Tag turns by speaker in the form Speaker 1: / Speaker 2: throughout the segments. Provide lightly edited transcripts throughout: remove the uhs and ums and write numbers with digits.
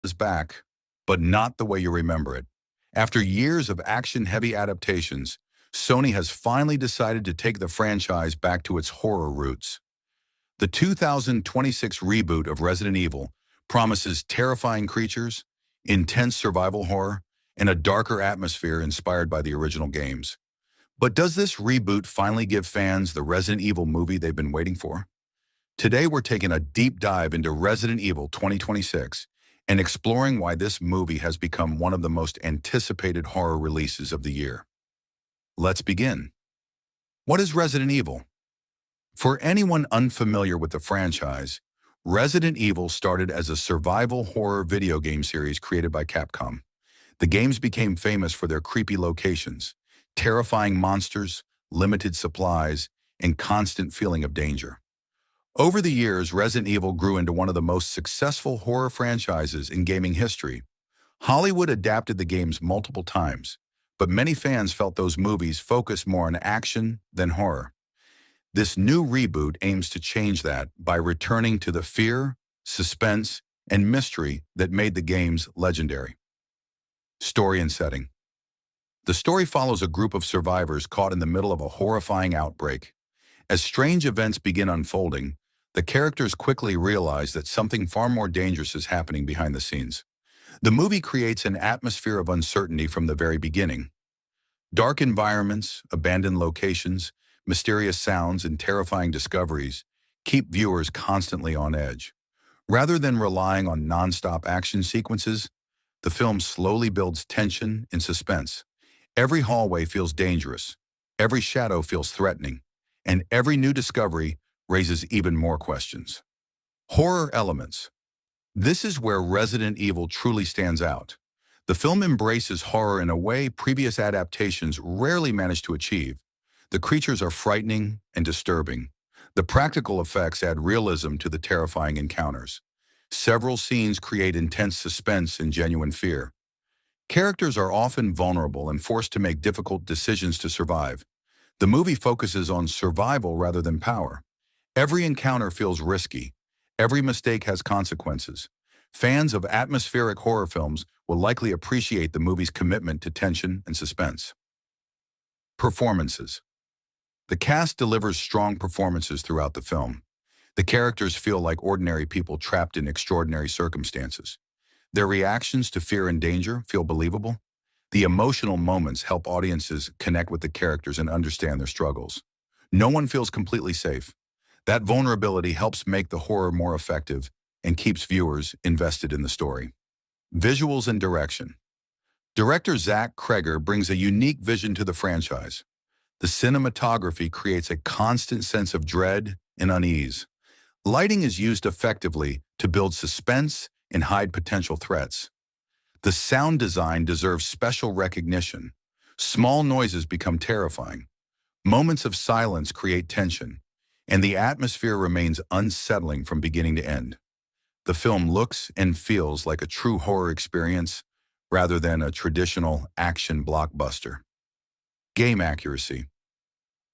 Speaker 1: is back, but not the way you remember it. After years of action-heavy adaptations, Sony has finally decided to take the franchise back to its horror roots. The 2026 reboot of Resident Evil promises terrifying creatures, intense survival horror, and a darker atmosphere inspired by the original games. But does this reboot finally give fans the Resident Evil movie they've been waiting for? Today we're taking a deep dive into Resident Evil 2026 and exploring why this movie has become one of the most anticipated horror releases of the year. Let's begin. What is Resident Evil? For anyone unfamiliar with the franchise, Resident Evil started as a survival horror video game series created by Capcom. The games became famous for their creepy locations, terrifying monsters, limited supplies, and constant feeling of danger. Over the years, Resident Evil grew into one of the most successful horror franchises in gaming history. Hollywood adapted the games multiple times, but many fans felt those movies focused more on action than horror. This new reboot aims to change that by returning to the fear, suspense, and mystery that made the games legendary. Story and setting. The story follows a group of survivors caught in the middle of a horrifying outbreak. As strange events begin unfolding, the characters quickly realize that something far more dangerous is happening behind the scenes. The movie creates an atmosphere of uncertainty from the very beginning. Dark environments, abandoned locations, mysterious sounds, and terrifying discoveries keep viewers constantly on edge. Rather than relying on non-stop action sequences, the film slowly builds tension and suspense. Every hallway feels dangerous, every shadow feels threatening, and every new discovery raises even more questions. Horror elements. This is where Resident Evil truly stands out. The film embraces horror in a way previous adaptations rarely managed to achieve. The creatures are frightening and disturbing. The practical effects add realism to the terrifying encounters. Several scenes create intense suspense and genuine fear. Characters are often vulnerable and forced to make difficult decisions to survive. The movie focuses on survival rather than power. Every encounter feels risky. Every mistake has consequences. Fans of atmospheric horror films will likely appreciate the movie's commitment to tension and suspense. Performances. The cast delivers strong performances throughout the film. The characters feel like ordinary people trapped in extraordinary circumstances. Their reactions to fear and danger feel believable. The emotional moments help audiences connect with the characters and understand their struggles. No one feels completely safe. That vulnerability helps make the horror more effective and keeps viewers invested in the story. Visuals and direction. Director Zach Kreger brings a unique vision to the franchise. The cinematography creates a constant sense of dread and unease. Lighting is used effectively to build suspense and hide potential threats. The sound design deserves special recognition. Small noises become terrifying. Moments of silence create tension, and the atmosphere remains unsettling from beginning to end. The film looks and feels like a true horror experience rather than a traditional action blockbuster. Game accuracy.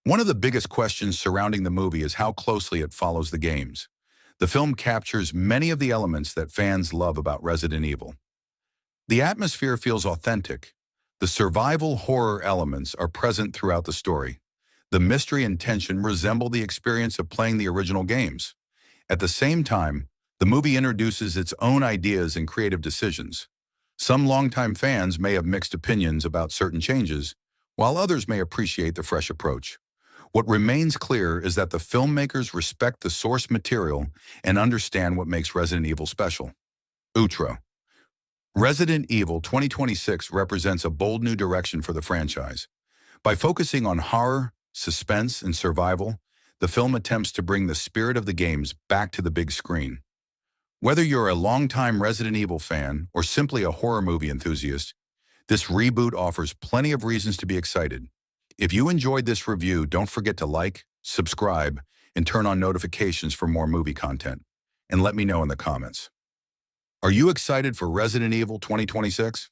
Speaker 1: One of the biggest questions surrounding the movie is how closely it follows the games. The film captures many of the elements that fans love about Resident Evil. The atmosphere feels authentic. The survival horror elements are present throughout the story. The mystery and tension resemble the experience of playing the original games. At the same time, the movie introduces its own ideas and creative decisions. Some longtime fans may have mixed opinions about certain changes, while others may appreciate the fresh approach. What remains clear is that the filmmakers respect the source material and understand what makes Resident Evil special. Outro. Resident Evil 2026 represents a bold new direction for the franchise. By focusing on horror, suspense, and survival, the film attempts to bring the spirit of the games back to the big screen. Whether you're a longtime Resident Evil fan or simply a horror movie enthusiast, this reboot offers plenty of reasons to be excited. If you enjoyed this review, don't forget to like, subscribe, and turn on notifications for more movie content. And let me know in the comments. Are you excited for Resident Evil 2026?